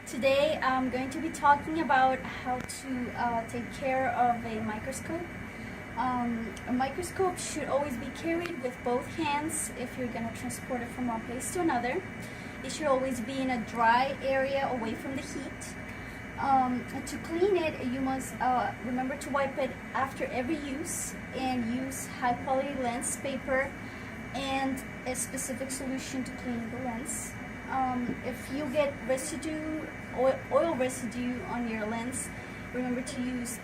Today I'm going to be talking about how to take care of a microscope. A microscope should always be carried with both hands if you're going to transport it from one place to another. It should always be in a dry area away from the heat. To clean it, you must remember to wipe it after every use and use high quality lens paper and a specific solution to clean the lens. If you get oil residue on your lens, remember to use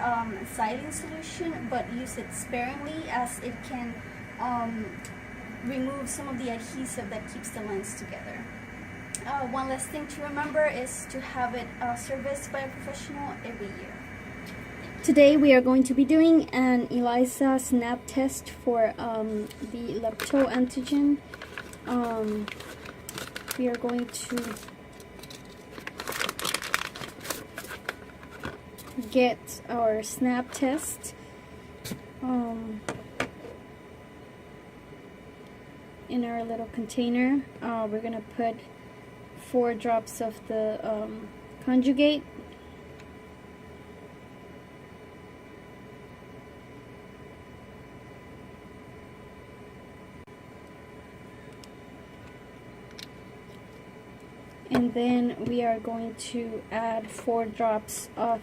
xylene solution, but use it sparingly as it can remove some of the adhesive that keeps the lens together. One last thing to remember is to have it serviced by a professional every year. Today we are going to be doing an ELISA snap test for the lepto antigen. We are going to get our snap test in our little container. We're going to put 4 drops of the conjugate. And then we are going to add 4 drops of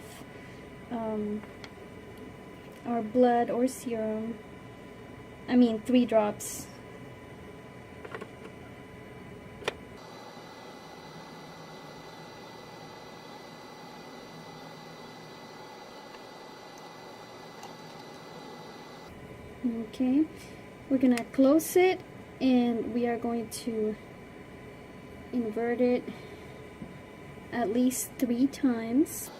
our blood or serum. 3 drops. Okay, we're gonna close it and we are going to invert it at least 3 times.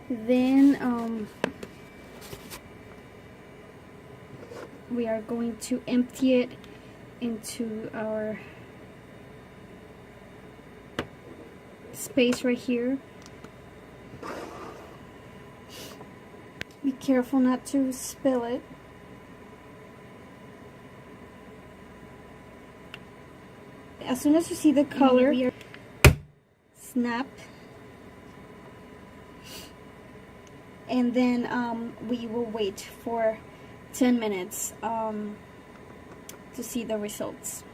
Then we are going to empty it into our space right here. Be careful not to spill it. As soon as you see the color, snap, and then we will wait for 10 minutes to see the results.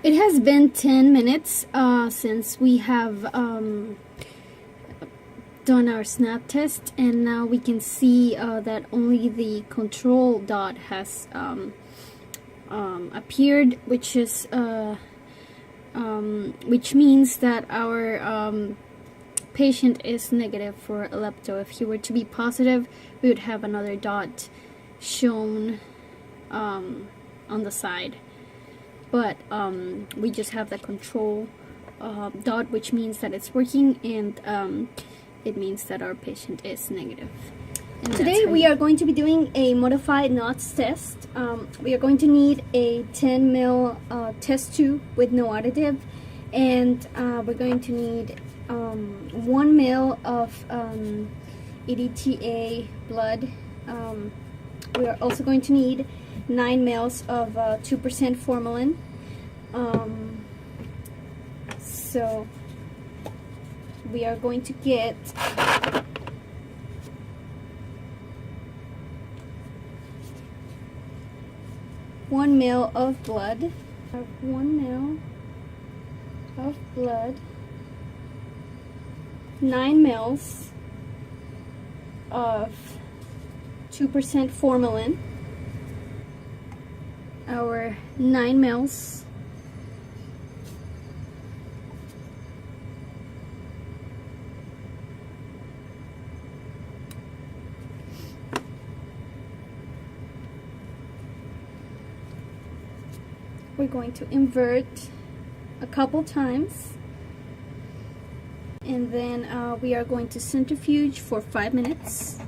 It has been 10 minutes since we have done our snap test, and now we can see that only the control dot has appeared, which means that our patient is negative for lepto. If he were to be positive, we would have another dot shown on the side, but we just have the control dot, which means that it's working, and it means that our patient is negative. Today we are going to be doing a modified knots test. We are going to need a 10 ml test tube with no additive, and we're going to need 1 ml of EDTA blood. We are also going to need 9 ml of 2% formalin. So we are going to get 1 ml of blood. 1 ml of blood. 9 ml of 2% formalin. Our 9 ml we're going to invert a couple times, and then we are going to centrifuge for 5 minutes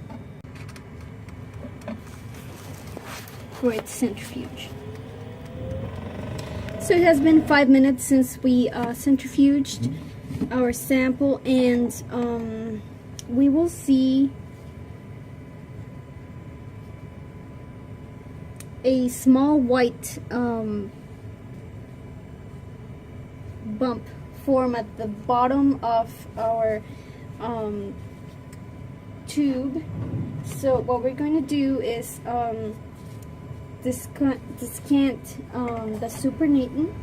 for its centrifuge. So it has been 5 minutes since we centrifuged our sample, and we will see a small white bump form at the bottom of our tube. So what we're going to do is descant the supernatant.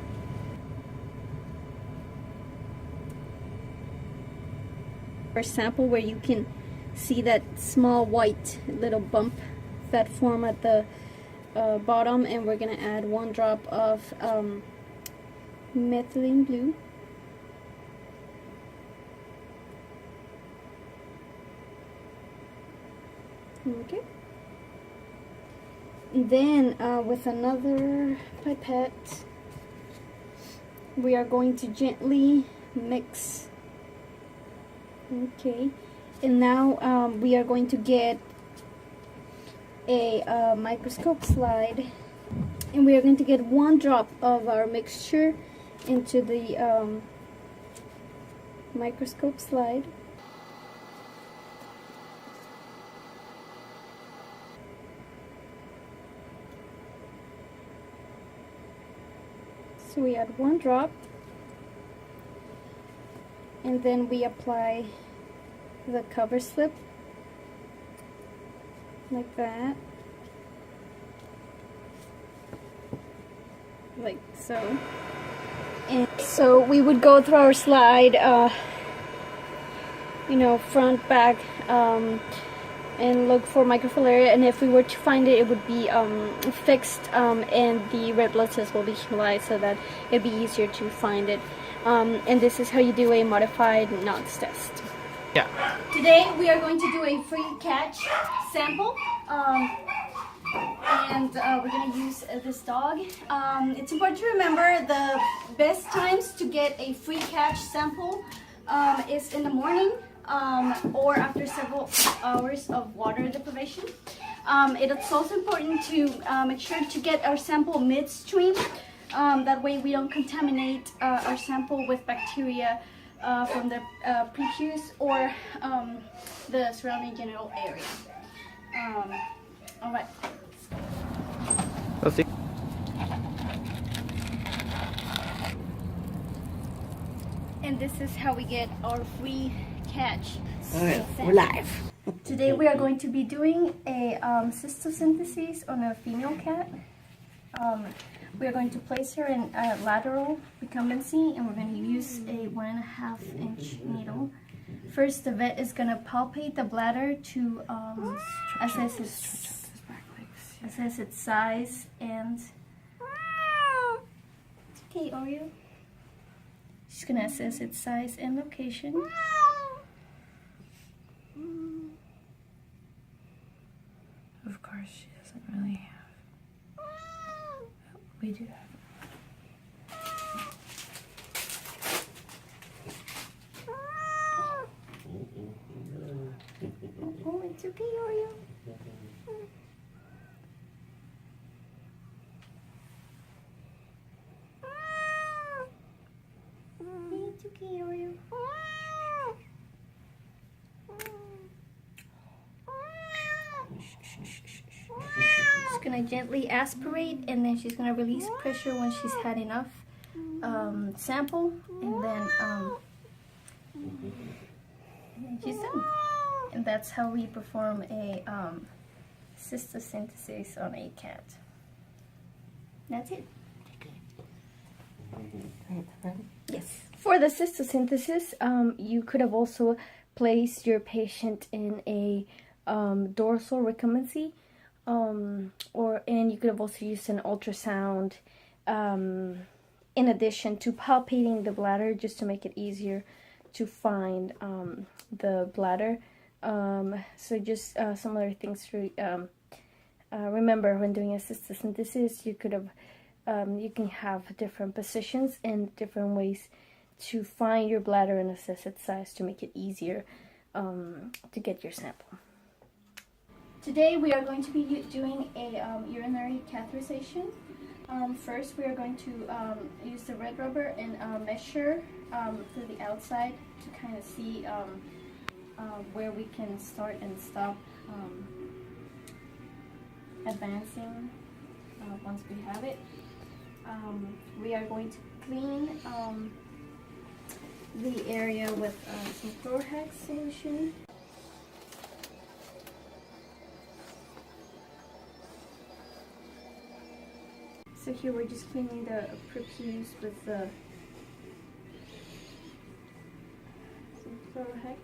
Our sample where you can see that small white little bump that form at the bottom, and we're going to add 1 drop of methylene blue. Okay. And then with another pipette, we are going to gently mix. Okay. And now we are going to get a microscope slide, and we are going to get 1 drop of our mixture into the microscope slide. So we add 1 drop, and then we apply the cover slip like that, like so. And so we would go through our slide, you know, front, back, and look for microfilaria, and if we were to find it, it would be fixed, and the red blood cells will be hemolyzed so that it'd be easier to find it. And this is how you do a modified NOx test. Yeah. Today we are going to do a free catch sample, and we're going to use this dog. It's important to remember the best times to get a free catch sample is in the morning, or after several hours of water deprivation. It's also important to make sure to get our sample midstream. That way we don't contaminate our sample with bacteria from the prepuce or the surrounding genital area. Alright. Let's see. And this is how we get our free catch. Alright, we're live. Today we are going to be doing a cystosynthesis on a female cat. We are going to place her in a lateral recumbency, and we're going to use a 1.5 inch needle. First, the vet is going to palpate the bladder to assess its size and... It's okay, Oreo. She's going to assess its size and location. Of course, she doesn't really have. We do have. Oh, it's okay, Oreo. It's okay, Oreo. She's gonna gently aspirate, and then she's gonna release pressure when she's had enough sample, and then she's done. And that's how we perform a cystosynthesis on a cat. That's it. Yes. For the cystosynthesis, you could have also placed your patient in a dorsal recumbency, and you could have also used an ultrasound in addition to palpating the bladder, just to make it easier to find the bladder. So just some other things to remember when doing a cystosynthesis. You could have you can have different positions and different ways to find your bladder and assess its size to make it easier to get your sample. Today we are going to be doing a urinary catheterization. First we are going to use the red rubber and measure through the outside to kind of see where we can start and stop advancing once we have it. We are going to clean the area with some chlorhex solution. So here we're just cleaning the prepuce with some chlorhex.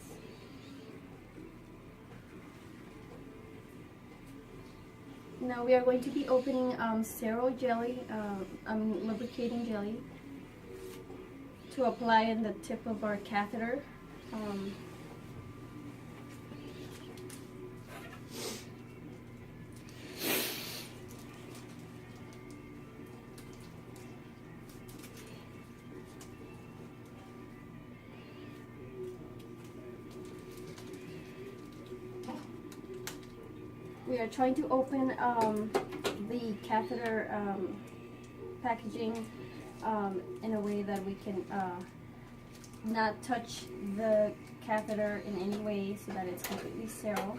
Now we are going to be opening sterile jelly, lubricating jelly, to apply in the tip of our catheter. We are trying to open the catheter packaging in a way that we can not touch the catheter in any way, so that it's completely sterile.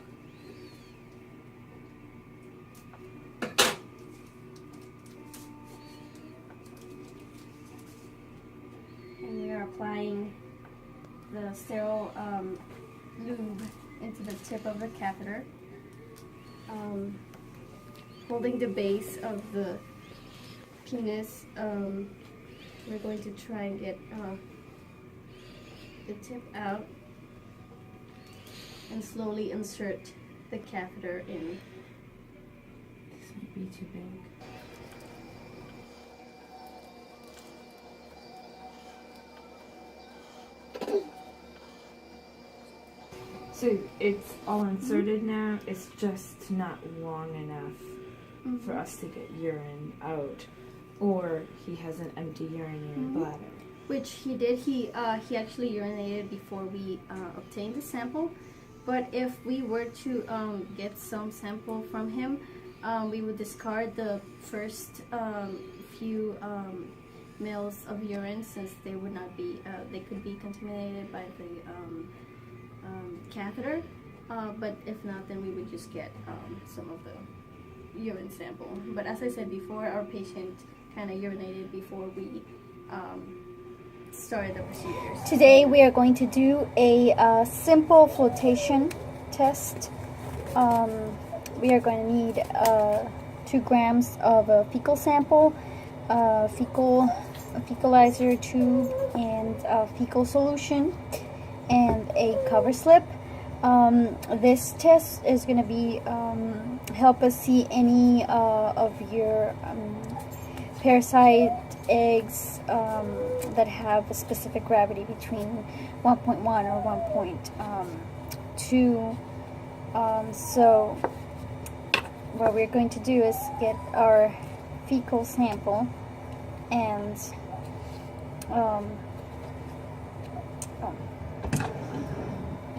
And we are applying the sterile lube into the tip of the catheter. Holding the base of the penis, we're going to try and get the tip out and slowly insert the catheter in. This might be too big. So it's all inserted now, it's just not long enough for us to get urine out, or he has an empty urinary bladder. Which he did. He actually urinated before we obtained the sample, but if we were to get some sample from him, we would discard the first few mils of urine, since they would not be, they could be contaminated by the catheter, but if not, then we would just get some of the urine sample. But as I said before, our patient kind of urinated before we started the procedures. Today we are going to do a simple flotation test. We are going to need 2 grams of a fecal sample, a fecalizer tube, and a fecal solution, and a cover slip. This test is going to be help us see any of your parasite eggs that have a specific gravity between 1.1 or 1.2. So what we're going to do is get our fecal sample and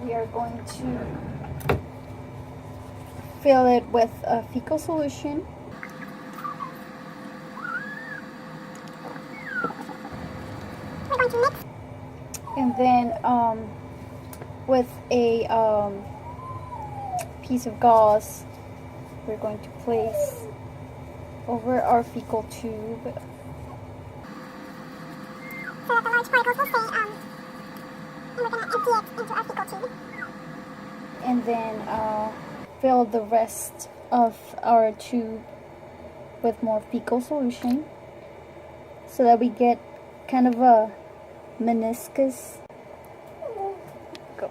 we are going to fill it with a fecal solution. We're going to mix. And then with a piece of gauze, we're going to place over our fecal tube. So that the large particles will stay, and we're going to empty it into our fecal tube. And then fill the rest of our tube with more fecal solution, so that we get kind of a meniscus. Go.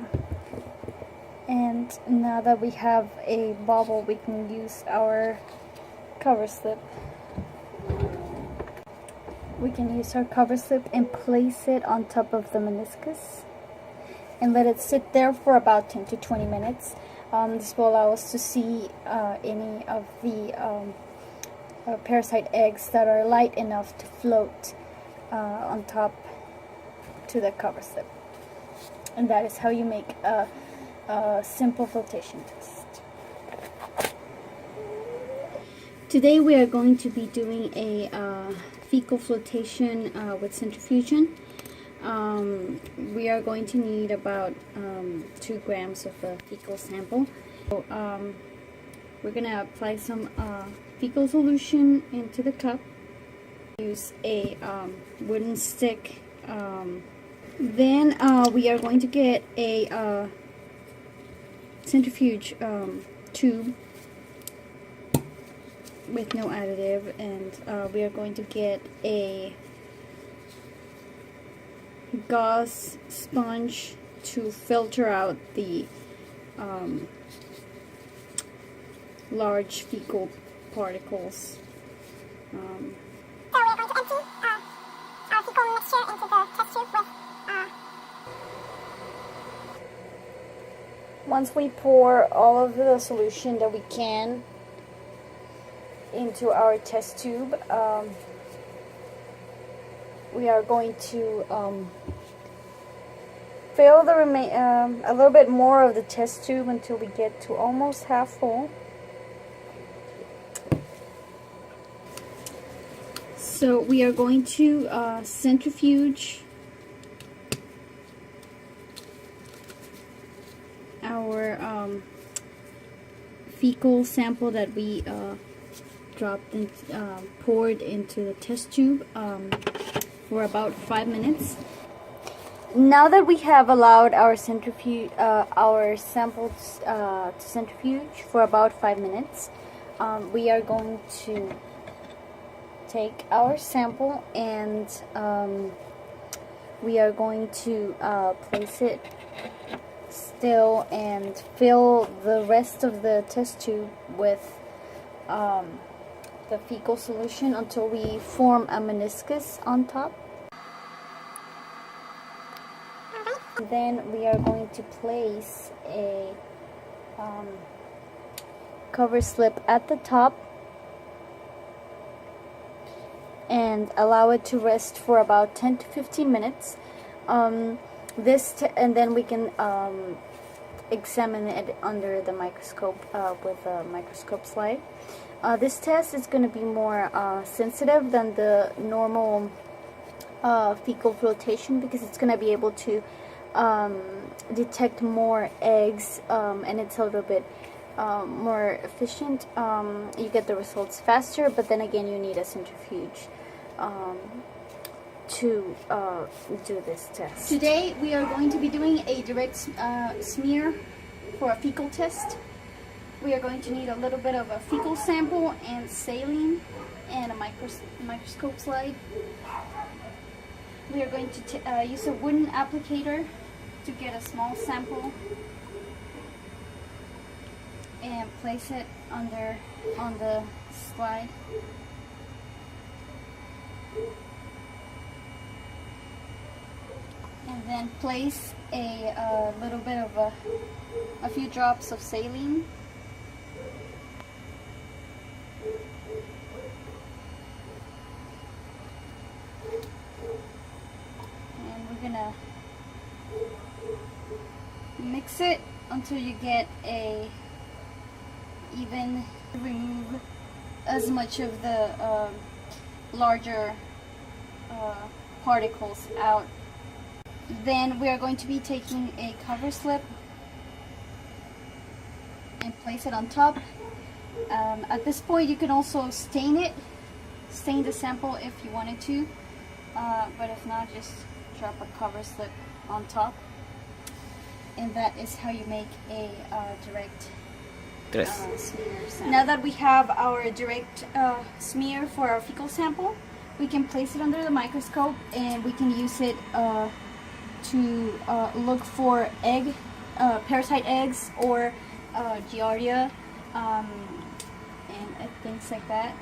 And now that we have a bobble, we can use our cover slip. We can use our cover slip and place it on top of the meniscus and let it sit there for about 10 to 20 minutes. This will allow us to see any of the parasite eggs that are light enough to float on top to the cover slip. And that is how you make a simple flotation test. Today we are going to be doing a fecal flotation with centrifugation. We are going to need about 2 grams of a fecal sample. So, we're going to apply some fecal solution into the cup. Use a wooden stick Then we are going to get a centrifuge tube with no additive, and we are going to get a gauze sponge to filter out the large fecal particles. So we are going to empty our fecal mixture into the test tube with Once we pour all of the solution that we can into our test tube, we are going to fill the a little bit more of the test tube until we get to almost half full. So we are going to centrifuge our fecal sample that we dropped and poured into the test tube for about 5 minutes. Now that we have allowed our centrifuge, our samples to centrifuge for about 5 minutes, we are going to take our sample and we are going to place it still and fill the rest of the test tube with the fecal solution until we form a meniscus on top. Then we are going to place a cover slip at the top and allow it to rest for about 10 to 15 minutes. And then we can examine it under the microscope with a microscope slide. This test is going to be more sensitive than the normal fecal flotation because it's going to be able to detect more eggs, and it's a little bit more efficient. You get the results faster, but then again you need a centrifuge to do this test. Today we are going to be doing a direct smear for a fecal test. We are going to need a little bit of a fecal sample and saline and a microscope slide. We are going to use a wooden applicator to get a small sample and place it on the slide. And then place a little bit of a few drops of saline. And we're gonna mix it until you get a even. Remove as much of the larger particles out. Then we are going to be taking a cover slip and place it on top. At this point you can also stain the sample if you wanted to, but if not, just drop a cover slip on top. And that is how you make a direct smear. Now that we have our direct smear for our fecal sample, we can place it under the microscope and we can use it to look for parasite eggs or giardia and things like that.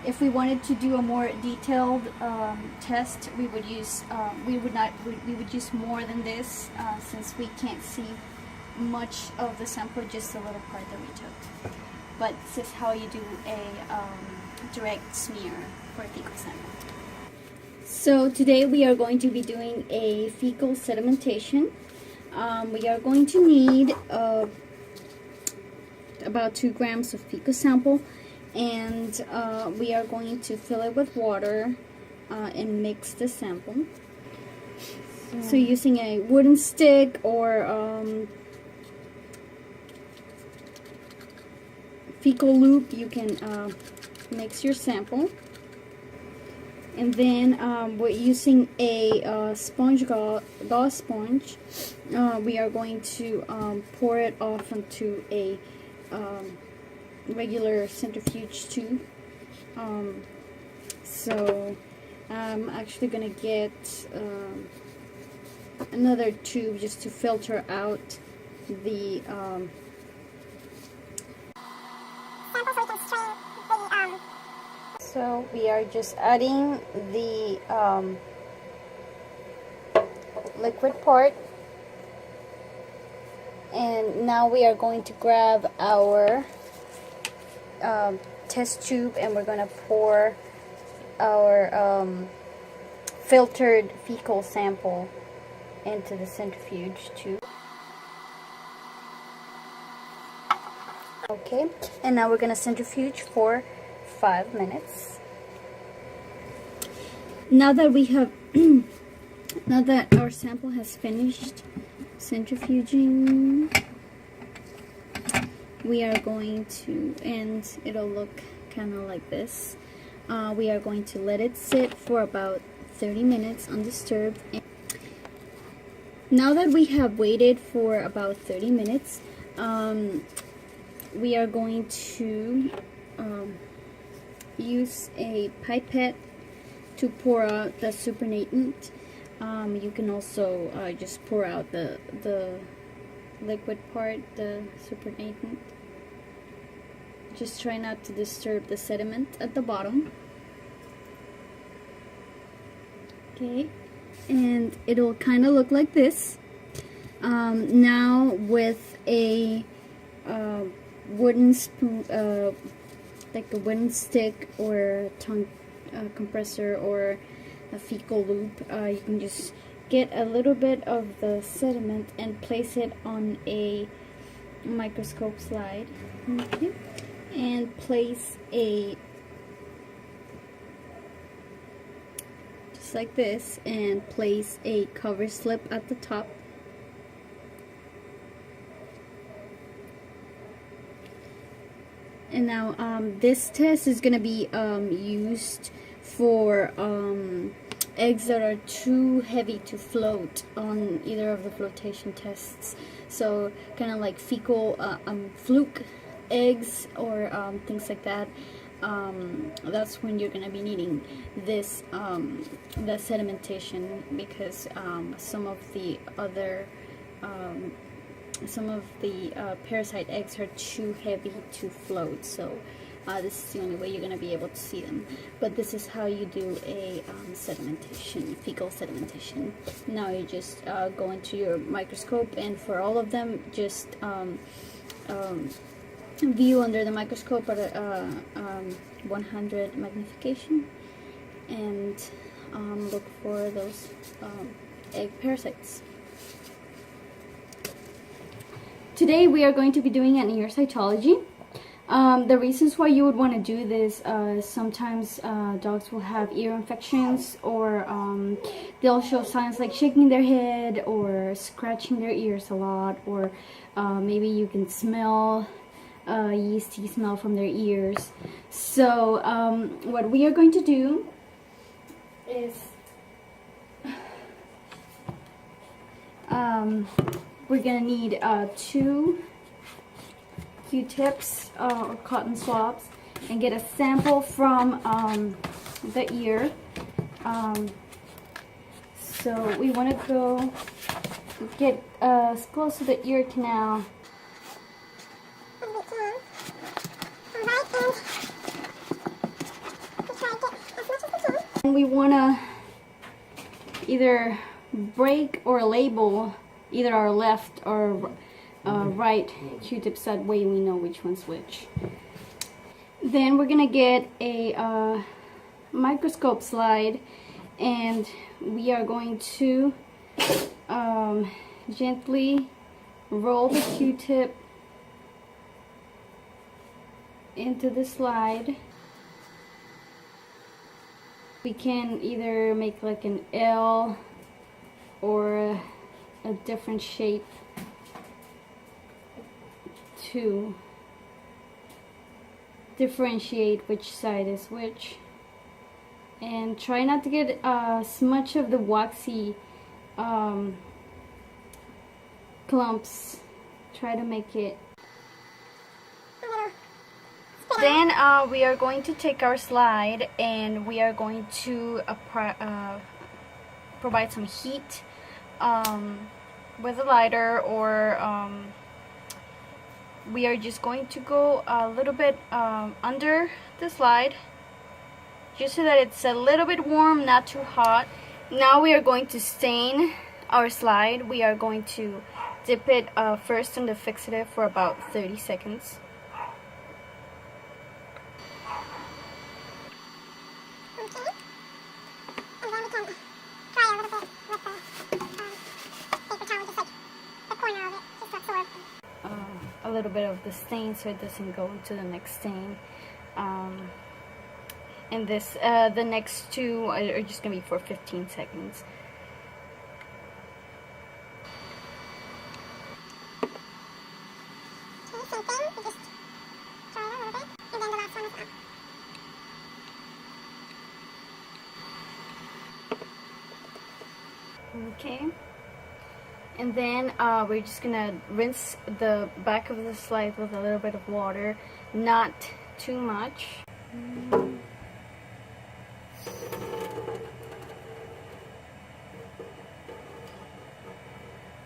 If we wanted to do a more detailed test, we would use we would use more than this since we can't see much of the sample, just a little part that we took. But this is how you do a direct smear for a fecal sample. So today we are going to be doing a fecal sedimentation. We are going to need about 2 grams of fecal sample, and we are going to fill it with water and mix the sample. So using a wooden stick or fecal loop, you can mix your sample. And then we're using a sponge gauze sponge. We are going to pour it off into a regular centrifuge tube. So I'm actually gonna get another tube just to filter out the so we are just adding the liquid part, and now we are going to grab our test tube and we're going to pour our filtered fecal sample into the centrifuge tube. Okay, and now we're going to centrifuge for 5 minutes. Now that we have now that our sample has finished centrifuging, we are going to, and it'll look kind of like this, we are going to let it sit for about 30 minutes undisturbed. Now that we have waited for about 30 minutes, we are going to use a pipette to pour out the supernatant. You can also just pour out the liquid part, the supernatant. Just try not to disturb the sediment at the bottom. Okay, and it'll kind of look like this. Now with a wooden spoon, like a wooden stick or a tongue compressor or a fecal loop, you can just get a little bit of the sediment and place it on a microscope slide. Okay, and place a, just like this, and place a cover slip at the top. And now this test is going to be used for eggs that are too heavy to float on either of the flotation tests. So kind of like fecal fluke eggs or things like that. That's when you're going to be needing this the sedimentation, because some of the other parasite eggs are too heavy to float, so this is the only way you're going to be able to see them. But this is how you do a sedimentation, fecal sedimentation. Now you just go into your microscope, and for all of them, just view under the microscope at a 100 magnification, and look for those egg parasites. Today we are going to be doing an ear cytology. The reasons why you would want to do this, sometimes dogs will have ear infections, or they'll show signs like shaking their head or scratching their ears a lot, or maybe you can smell yeasty smell from their ears. So what we are going to do is we're gonna need 2 Q-tips or cotton swabs, and get a sample from the ear. So we want to go get as close to the ear canal . And we want to either break or label either our left or right Q-tips, that way we know which one's which. Then we're gonna get a microscope slide, and we are going to gently roll the Q-tip into the slide. We can either make like an L or a different shape to differentiate which side is which. and try not to get as much of the waxy clumps. Try to make it. Then we are going to take our slide and we are going to provide some heat with a lighter, or we are just going to go a little bit under the slide just so that it's a little bit warm, not too hot. Now we are going to stain our slide. We are going to dip it first in the fixative for about 30 seconds. A little bit of the stain so it doesn't go into the next stain. And this, the next two are just gonna be for 15 seconds. Okay. And then we're just gonna rinse the back of the slide with a little bit of water, not too much.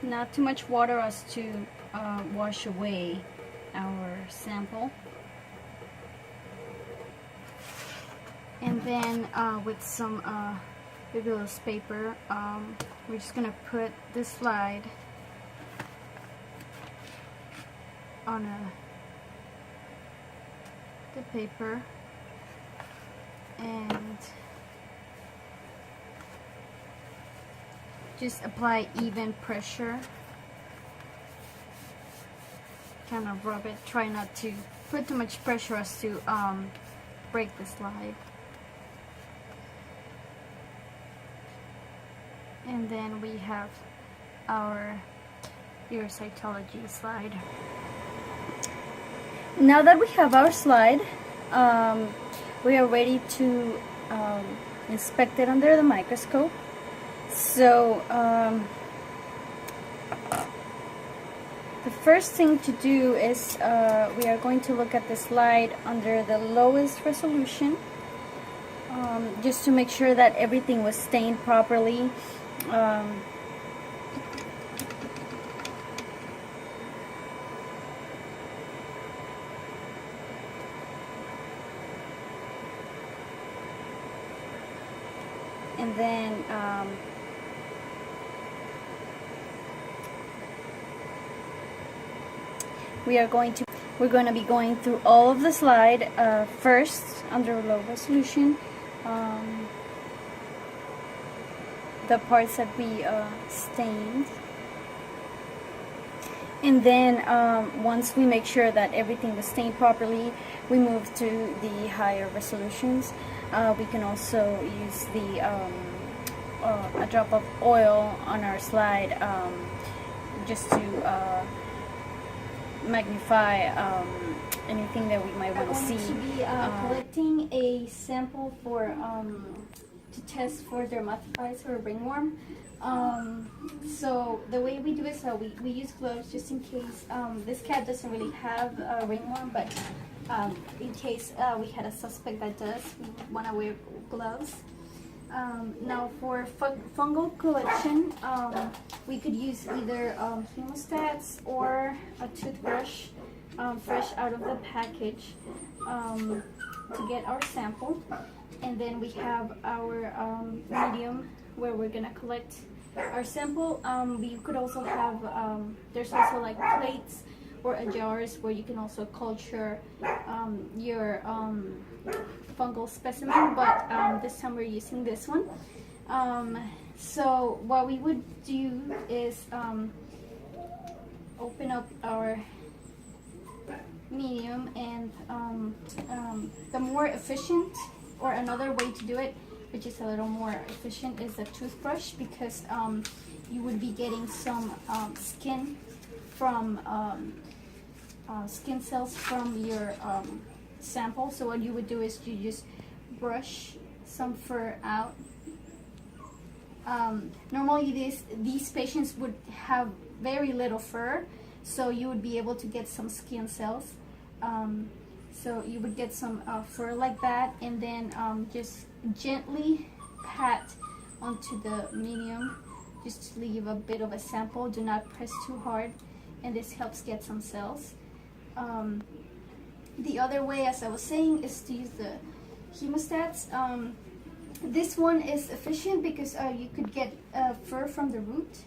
Not too much water as to wash away our sample. And then with some bibulous paper, we're just gonna put the slide on the paper and just apply even pressure. Kind of rub it. Try not to put too much pressure as to break the slide. And then we have our Pathology slide. Now that we have our slide, we are ready to inspect it under the microscope. So the first thing to do is we are going to look at the slide under the lowest resolution, just to make sure that everything was stained properly. And then we're going to be going through all of the slide first under low resolution, the parts that we stained, and then once we make sure that everything was stained properly, we move to the higher resolutions. We can also use the a drop of oil on our slide just to magnify anything that we might want to see. We're going to be collecting a sample for to test for dermatitis or ringworm. So the way we do it, so we use gloves just in case. This cat doesn't really have a ringworm, but in case we had a suspect that does, we want to wear gloves. Now for fungal collection, we could use either hemostats or a toothbrush fresh out of the package to get our sample. And then we have our medium where we're gonna collect our sample. We could also have, there's also like plates or jars where you can also culture your fungal specimen, but this time we're using this one. So what we would do is open up our medium, and the more efficient, or another way to do it, which is a little more efficient, is a toothbrush, because you would be getting some skin from skin cells from your sample. So what you would do is you just brush some fur out. Normally these patients would have very little fur, so you would be able to get some skin cells. So you would get some fur like that, and then just gently pat onto the medium, just to leave a bit of a sample. Do not press too hard, and this helps get some cells. The other way, as I was saying, is to use the hemostats. This one is efficient because you could get fur from the root.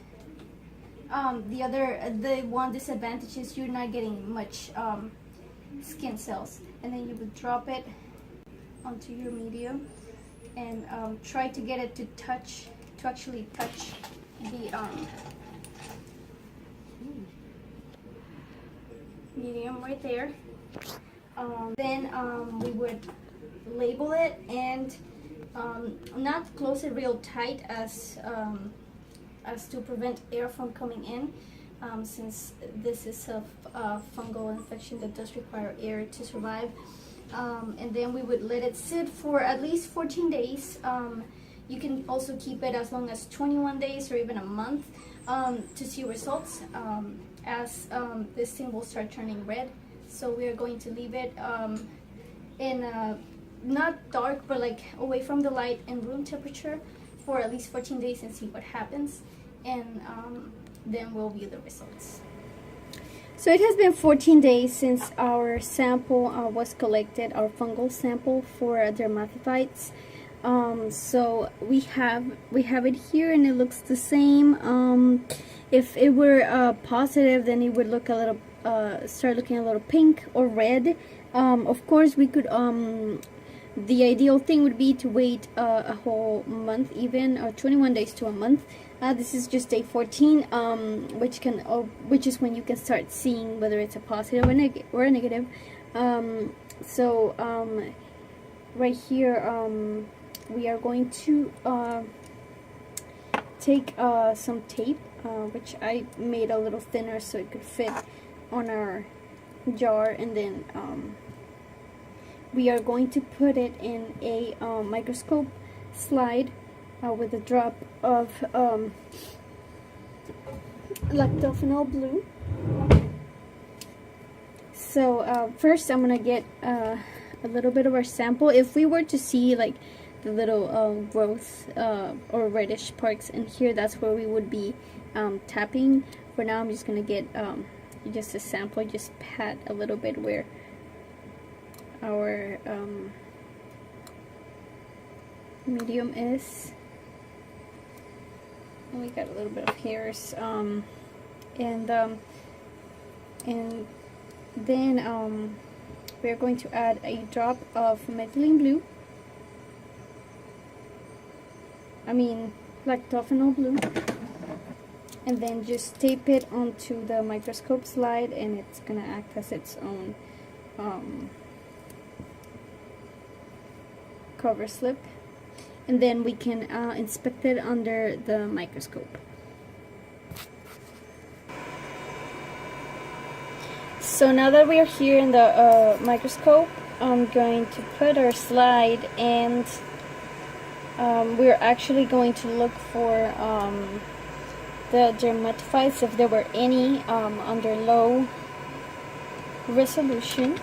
The one disadvantage is you're not getting much skin cells. And then you would drop it onto your medium and try to get it to actually touch the medium right there. Then we would label it and not close it real tight as to prevent air from coming in, since this is a fungal infection that does require air to survive. And then we would let it sit for at least 14 days. You can also keep it as long as 21 days or even a month to see results, as this thing will start turning red. So we are going to leave it in not dark, but like away from the light and room temperature for at least 14 days and see what happens, and then we'll view the results. So it has been 14 days since our sample was collected, our fungal sample for dermatophytes. So we have it here, and it looks the same. If it were positive, then it would look a little start looking a little pink or red. Of course, we could the ideal thing would be to wait a whole month, even, or 21 days to a month. This is just day 14, which is when you can start seeing whether it's a positive or a negative. Right here, we are going to take some tape, which I made a little thinner so it could fit on our jar, and then we are going to put it in a microscope slide with a drop of lactophenol blue. So first I'm gonna get a little bit of our sample. If we were to see like the little growth or reddish parts in here, that's where we would be tapping. For now, I'm just gonna get just a sample, just pat a little bit where our medium is. And we got a little bit of hairs, and then we're going to add a drop of methylene blue. Lactophenol blue, and then just tape it onto the microscope slide, and it's gonna act as its own cover slip, and then we can inspect it under the microscope. So now that we are here in the microscope, I'm going to put our slide, and we're actually going to look for the dermatophytes, if there were any, under low resolution.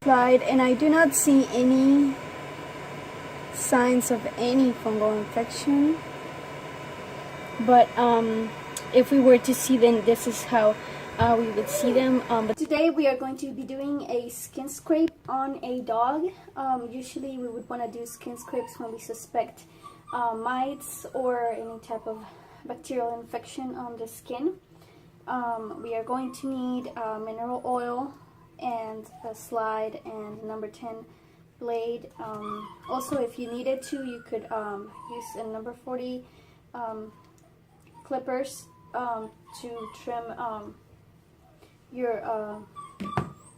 Slide, and I do not see any signs of any fungal infection, but if we were to see them, this is how we would see them. But today we are going to be doing a skin scrape on a dog. Usually we would want to do skin scrapes when we suspect mites or any type of bacterial infection on the skin. We are going to need mineral oil and a slide and number 10 blade. Also, if you needed to, you could use a number 40 clippers to trim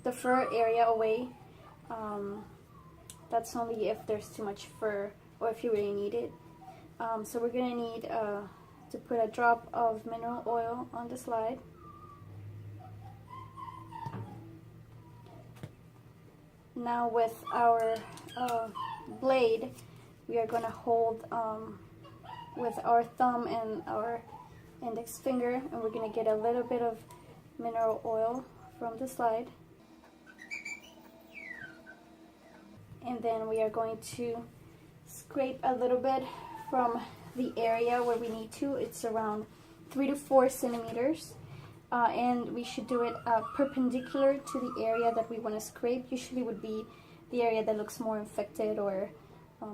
the fur area away. That's only if there's too much fur or if you really need it. So we're gonna need to put a drop of mineral oil on the slide. Now with our blade, we are going to hold with our thumb and our index finger, and we're going to get a little bit of mineral oil from the slide. And then we are going to scrape a little bit from the area where we need to. It's around 3 to 4 centimeters. And we should do it perpendicular to the area that we want to scrape. Usually would be the area that looks more infected or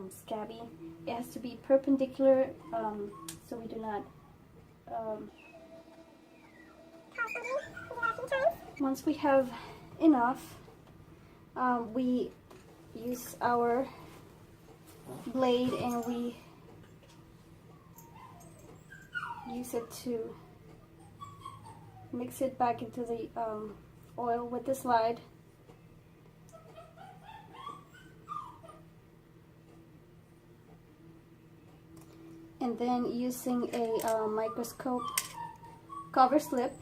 scabby. It has to be perpendicular so we do not... Once we have enough, we use our blade and we use it to mix it back into the oil with the slide. And then using a microscope cover slip,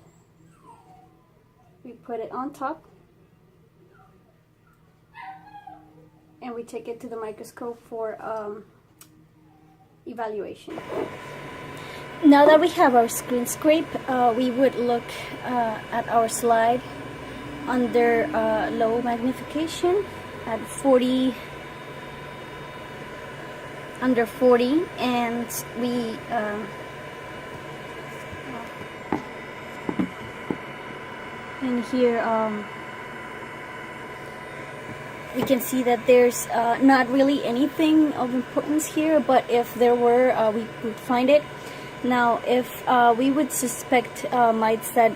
we put it on top and we take it to the microscope for evaluation. Now that we have our screen scrape, we would look at our slide under low magnification at 40, under 40, and we and here we can see that there's not really anything of importance here, but if there were, we would find it. Now, if we would suspect mites that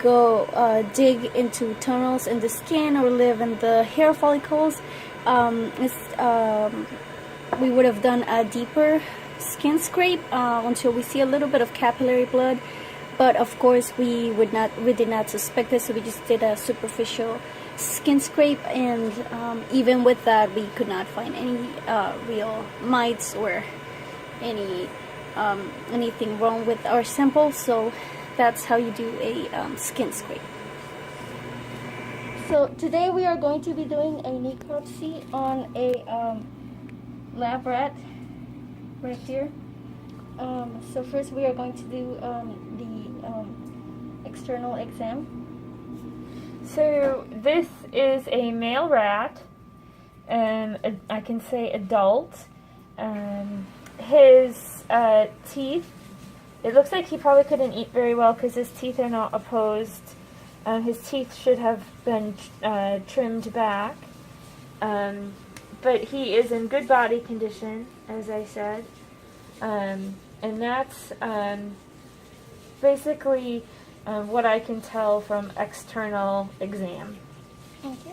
go dig into tunnels in the skin or live in the hair follicles, we would have done a deeper skin scrape until we see a little bit of capillary blood. But of course, we did not suspect this, so we just did a superficial skin scrape, and even with that, we could not find any real mites or anything wrong with our sample. So that's how you do a skin scrape. So today we are going to be doing a necropsy on a lab rat right here. So first we are going to do the external exam. So this is a male rat, I can say adult. His teeth, it looks like he probably couldn't eat very well because his teeth are not opposed. His teeth should have been trimmed back. But he is in good body condition, as I said. And that's basically what I can tell from external exam. Thank you.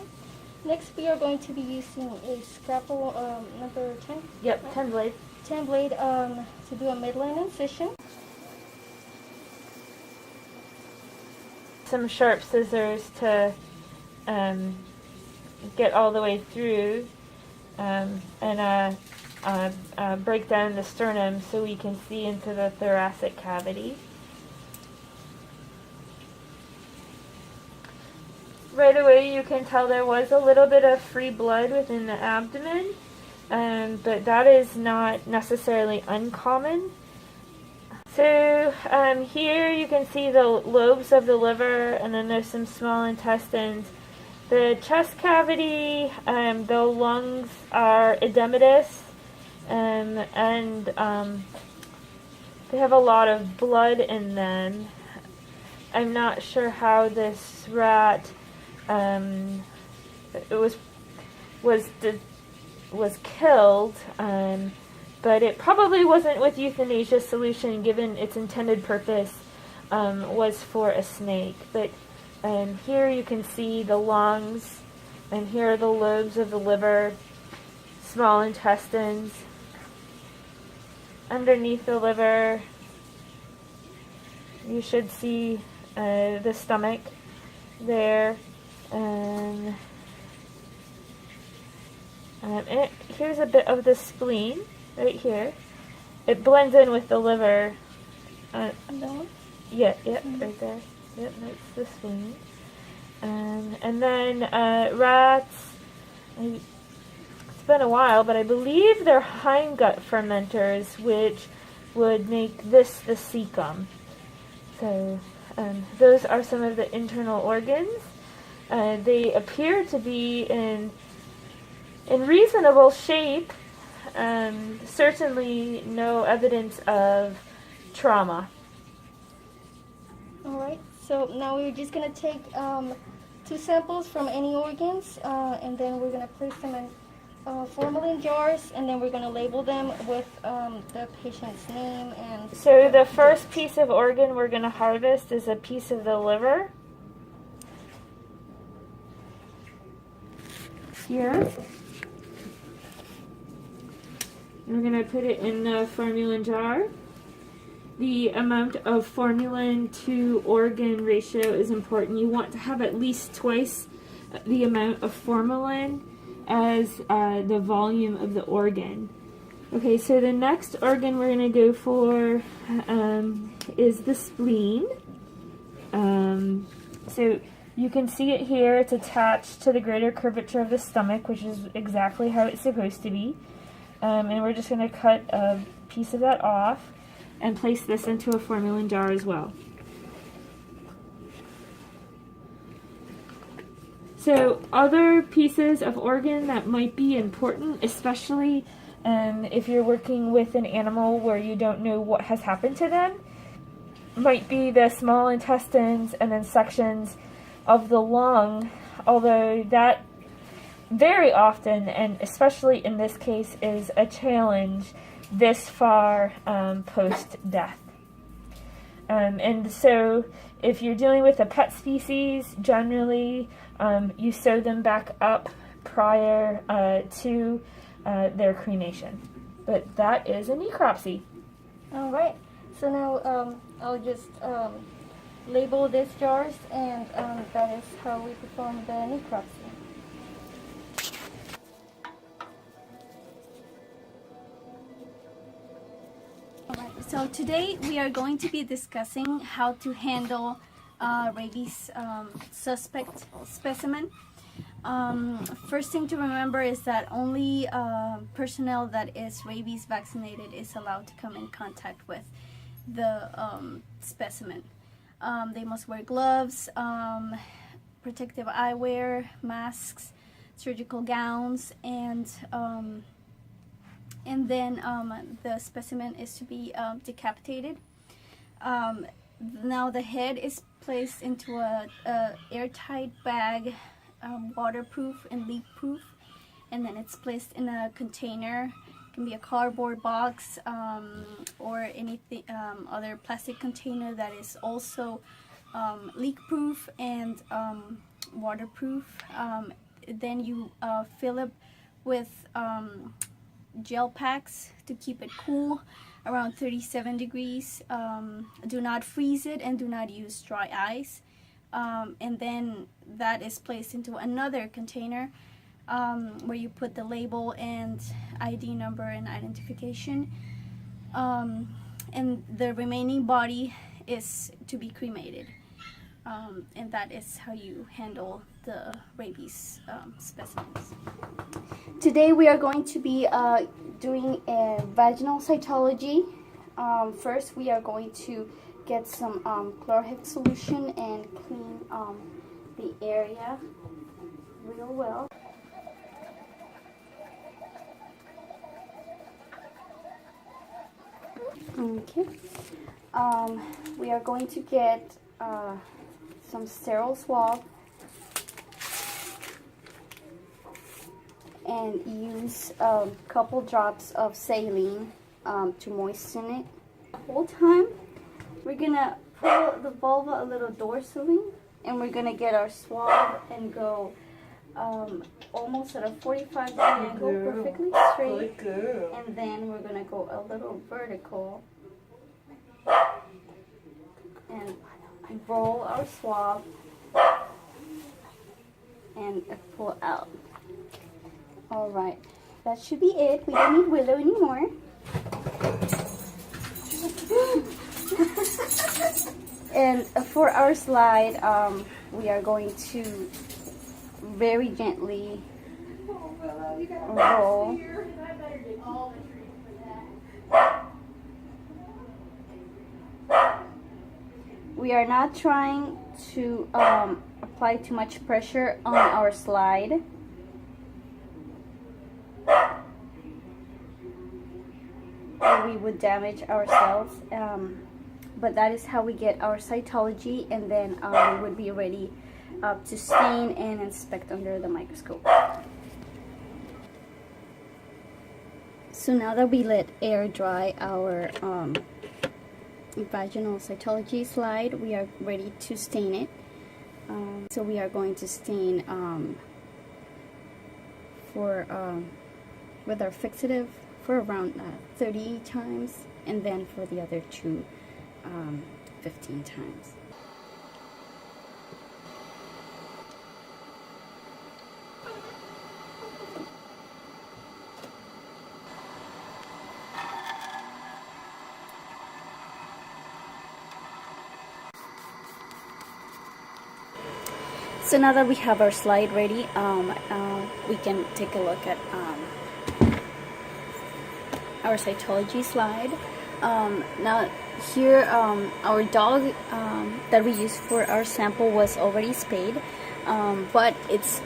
Next, we are going to be using a scalpel number 10. Yep, right? 10 blade. 10 blade to do a midline incision. Some sharp scissors to get all the way through and break down the sternum so we can see into the thoracic cavity. Right away you can tell there was a little bit of free blood within the abdomen, but that is not necessarily uncommon. So here you can see the lobes of the liver, and then there's some small intestines. The chest cavity, the lungs are edematous, and they have a lot of blood in them. I'm not sure how this rat was killed, but it probably wasn't with euthanasia solution, given its intended purpose was for a snake. But here you can see the lungs, and here are the lobes of the liver, small intestines. Underneath the liver, you should see the stomach there. And here's a bit of the spleen right here. It blends in with the liver. Yeah, right there. Yep, that's the spleen. And then rats It's been a while, but I believe they're hindgut fermenters, which would make this the cecum. So those are some of the internal organs. They appear to be in reasonable shape. Certainly no evidence of trauma. Alright, so now we're just going to take 2 samples from any organs, and then we're going to place them in formalin jars, and then we're going to label them with the patient's name and... So the first piece of organ we're going to harvest is a piece of the liver. Here. We're going to put it in the formalin jar. The amount of formalin to organ ratio is important. You want to have at least twice the amount of formalin as the volume of the organ. Okay, so the next organ we're going to go for is the spleen. So you can see it here. It's attached to the greater curvature of the stomach, which is exactly how it's supposed to be. And we're just going to cut a piece of that off and place this into a formalin jar as well. So other pieces of organ that might be important, especially if you're working with an animal where you don't know what has happened to them, might be the small intestines and then sections of the lung, although that very often, and especially in this case, is a challenge this far post-death. And so if you're dealing with a pet species, generally you sew them back up prior to their cremation. But that is a necropsy. Alright, so now I'll just label these jars, and that is how we perform the necropsy. So today we are going to be discussing how to handle rabies suspect specimen. First thing to remember is that only personnel that is rabies vaccinated is allowed to come in contact with the specimen. They must wear gloves, protective eyewear, masks, surgical gowns, and then the specimen is to be decapitated. Now the head is placed into a airtight bag, waterproof and leak-proof, and then it's placed in a container. It can be a cardboard box or anything other plastic container that is also leak-proof and waterproof. Then you fill it with gel packs to keep it cool around 37 degrees. Do not freeze it and do not use dry ice. And then that is placed into another container where you put the label and ID number and identification. And the remaining body is to be cremated. And that is how you handle the rabies specimens. Today we are going to be doing a vaginal cytology. First we are going to get some chlorhexidine solution and clean the area real well. Okay. We are going to get some sterile swab and use a couple drops of saline to moisten it. The whole time we're gonna pull the vulva a little dorsally, and we're gonna get our swab and go almost at a 45-degree angle, perfectly straight. And then we're gonna go a little vertical and roll our swab and pull out. Alright, that should be it. We don't need Willow anymore. And for our slide, we are going to very gently roll. We are not trying to apply too much pressure on our slide. Or we would damage ourselves. But that is how we get our cytology, and then we would be ready to stain and inspect under the microscope. So now that we let air dry our vaginal cytology slide, we are ready to stain it. So we are going to stain with our fixative for around 30 times, and then for the other two 15 times. So now that we have our slide ready, we can take a look at our cytology slide. Now here, our dog that we used for our sample was already spayed, but it's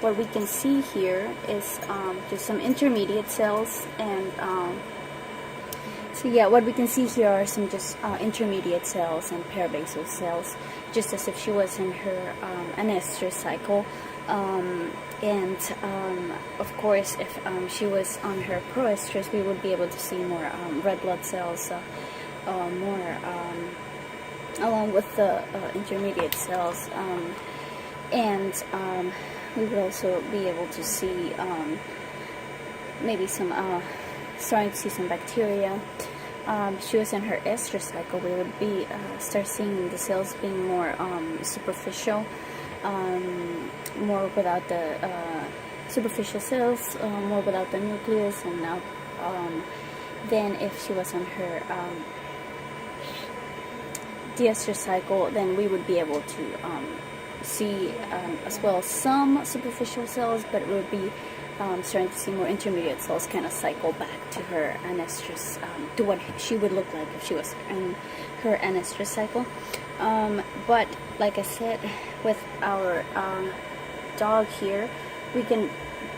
what we can see here is just some intermediate cells, and so yeah, what we can see here are some just intermediate cells and parabasal cells, just as if she was in her anestrus cycle. And of course, if she was on her proestrus, we would be able to see more red blood cells, more along with the intermediate cells, and we would also be able to see maybe some starting to see some bacteria. She was in her estrus cycle. We would be start seeing the cells being more superficial. More without the superficial cells, more without the nucleus, and now then if she was on her de-estrous cycle, then we would be able to see as well some superficial cells, but it would be starting to see more intermediate cells kind of cycle back to her anestrus, to what she would look like if she was in her anestrus cycle. But like I said, with our dog here, we can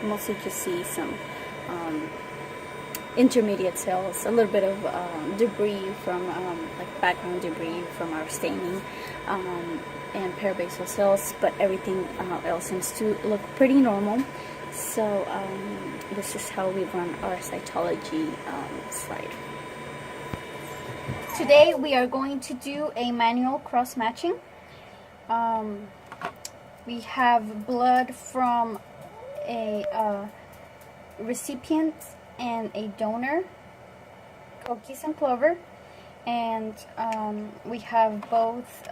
mostly just see some intermediate cells, a little bit of debris from like background debris from our staining, and parabasal cells, but everything else seems to look pretty normal. So this is how we run our cytology slide. Today we are going to do a manual cross-matching. We have blood from a recipient and a donor, cookies and clover, and we have both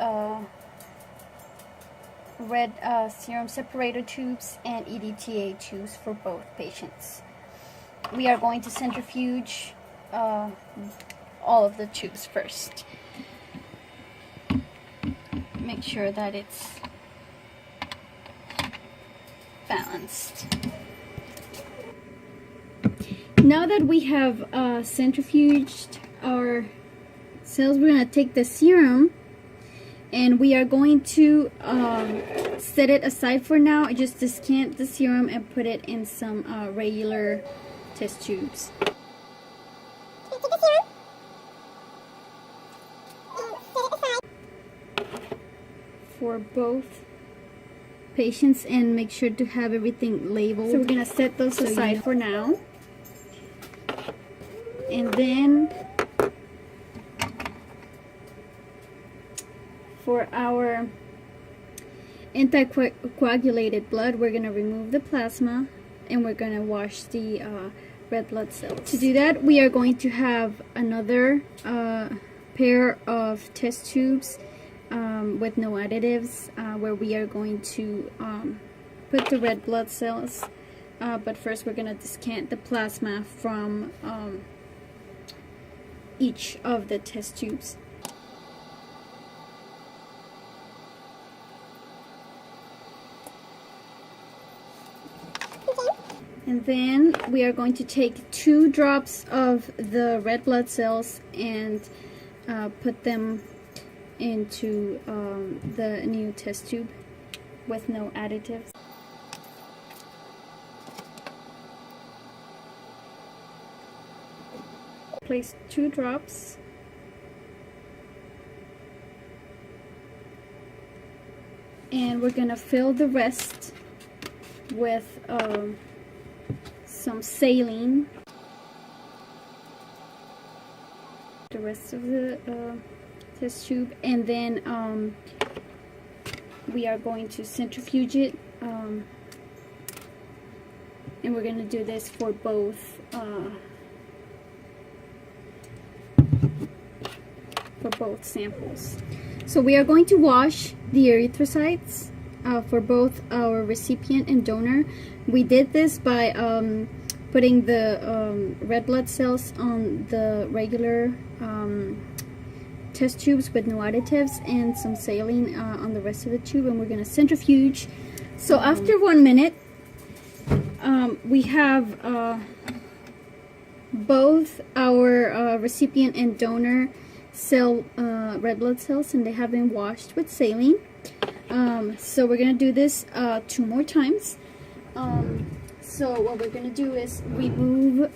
red serum separator tubes and EDTA tubes for both patients. We are going to centrifuge all of the tubes first. Make sure that it's balanced. Now that we have centrifuged our cells, we're going to take the serum and we are going to set it aside for now. Just descant the serum and put it in some regular test tubes. For both patients, and make sure to have everything labeled. So we're gonna set those aside for now, and then for our anticoagulated blood, we're gonna remove the plasma and we're gonna wash the red blood cells. To do that, we are going to have another pair of test tubes with no additives, where we are going to put the red blood cells, but first we're going to descant the plasma from each of the test tubes. And then we are going to take 2 drops of the red blood cells and put them into the new test tube with no additives. Place 2 drops. And we're gonna fill the rest with some saline. The rest of the test tube, and then we are going to centrifuge it, and we're going to do this for both samples. So we are going to wash the erythrocytes for both our recipient and donor. We did this by putting the red blood cells on the regular test tubes with no additives and some saline on the rest of the tube, and we're going to centrifuge. So after 1 minute, we have both our recipient and donor cell red blood cells, and they have been washed with saline. So we're going to do this 2 more times. So what we're going to do is remove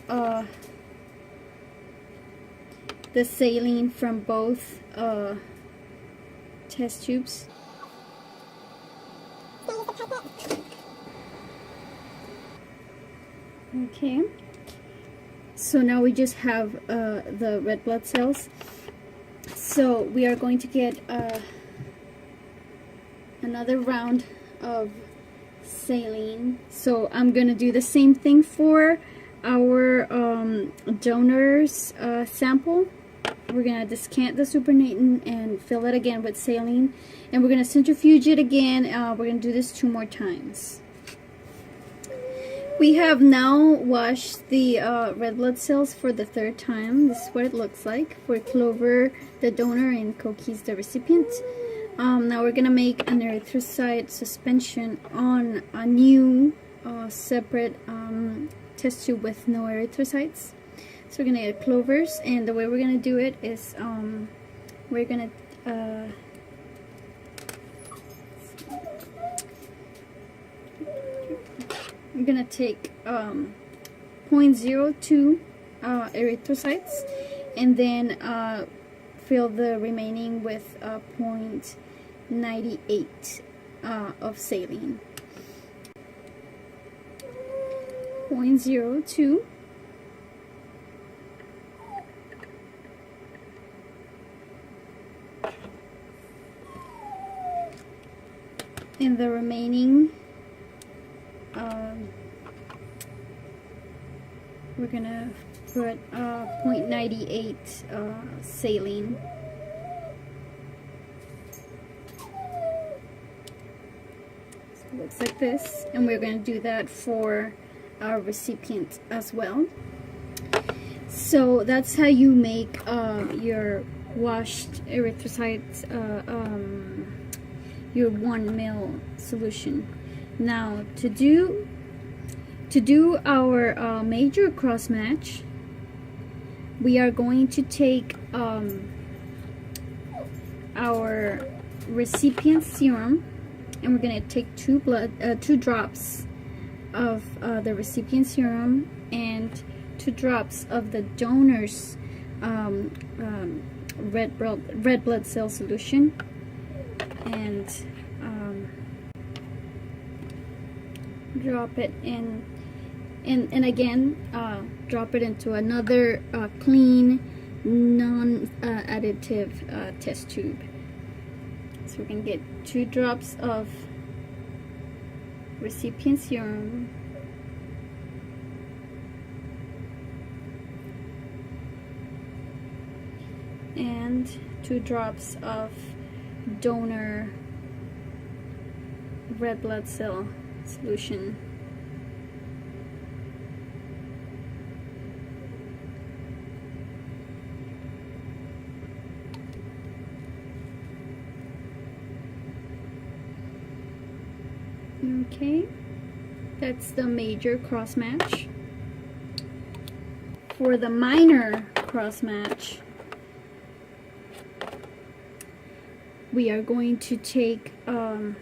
the saline from both test tubes. Okay. So now we just have the red blood cells. So we are going to get another round of saline. So I'm going to do the same thing for our donor's sample. We're going to descant the supernatant and fill it again with saline, and we're going to centrifuge it again. We're going to do this 2 more times. We have now washed the red blood cells for the 3rd time. This is what it looks like for Clover, the donor, and Cookies, the recipient. Now we're going to make an erythrocyte suspension on a new separate test tube with no erythrocytes. So we're going to get Clovers, and the way we're going to do it is we're going to I'm going to take 0.02 erythrocytes, and then fill the remaining with 0.98 of saline. 0.02. And the remaining we're gonna put 0.98 saline. So it looks like this, and we're gonna do that for our recipient as well. So that's how you make your washed erythrocytes, your 1 ml solution. Now to do our major cross match, we are going to take our recipient serum, and we're going to take 2 drops of the recipient serum and 2 drops of the donor's red blood cell solution, and drop it in, and again drop it into another clean, non-additive test tube. So we're going to get 2 drops of recipient serum, and 2 drops of donor red blood cell solution. Okay, That's the major cross match. For the minor cross match, we are going to take the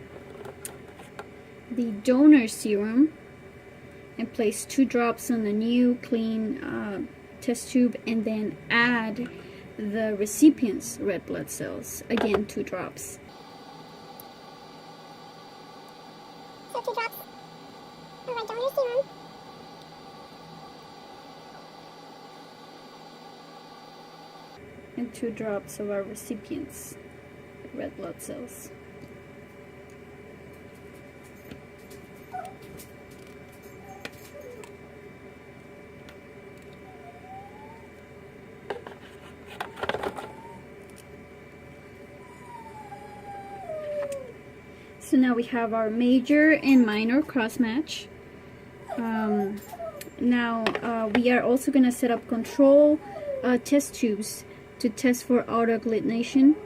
donor serum and place 2 drops on the new clean test tube, and then add the recipient's red blood cells. Again, 2 drops. So 2 drops of our donor serum. And 2 drops of our recipient's red blood cells. So now we have our major and minor cross match. Now we are also going to set up control test tubes to test for autoagglutination.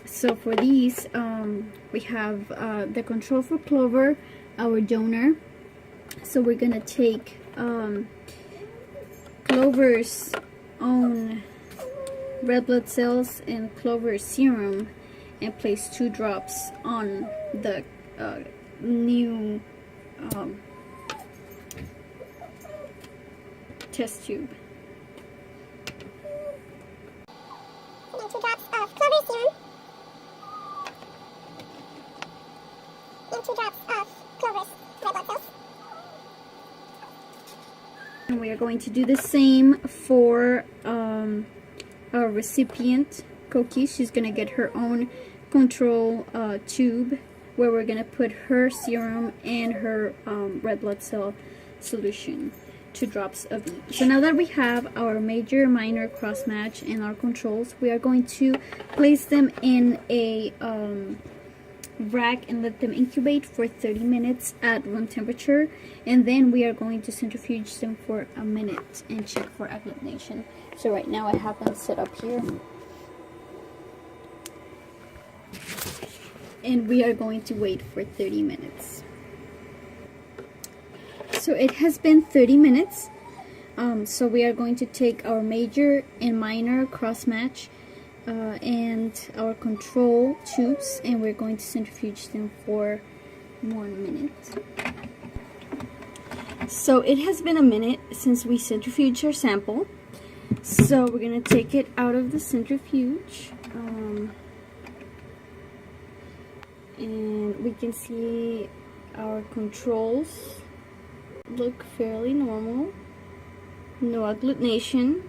So for these, we have the control for Clover, our donor. So we're going to take Clover's own red blood cells and Clover's serum and place 2 drops on the new test tube. And then 2 drops of Clover serum. And 2 drops of Clover's red blood cells. And we are going to do the same for our recipient, Koki. She's going to get her own control tube where we're going to put her serum and her red blood cell solution, 2 drops of each. So now that we have our major, minor cross match and our controls, we are going to place them in a rack and let them incubate for 30 minutes at room temperature, and then we are going to centrifuge them for a minute and check for agglutination. So right now I have them set up here, and we are going to wait for 30 minutes. So it has been 30 minutes. So we are going to take our major and minor cross match and our control tubes, and we're going to centrifuge them for 1 minute. So it has been a minute since we centrifuged our sample. So we're going to take it out of the centrifuge. And we can see our controls look fairly normal. No agglutination.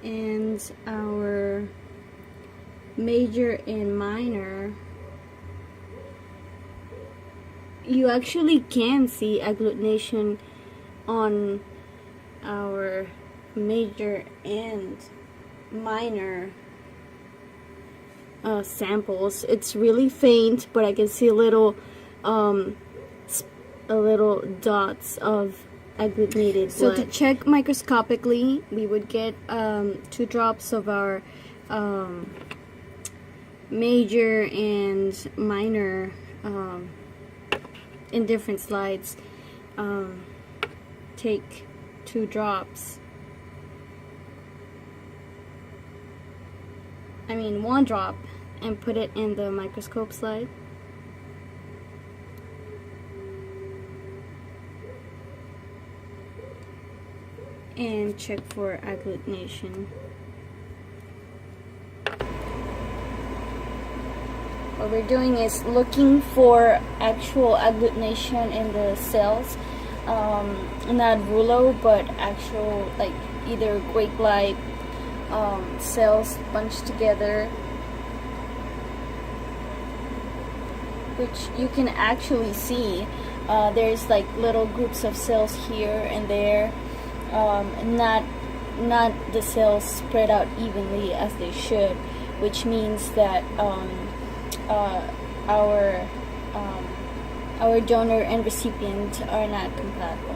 And our major and minor, you actually can see agglutination on our major and minor samples. It's really faint, but I can see little dots of agglutinated blood. So to check microscopically, we would get 2 drops of our major and minor in different slides. Take 2 drops. I mean 1 drop, and put it in the microscope slide. And check for agglutination. What we're doing is looking for actual agglutination in the cells, not rouleau, but actual, like either grape-like cells bunched together, which you can actually see. There's like little groups of cells here and there. Not the cells spread out evenly as they should, which means that our donor and recipient are not compatible.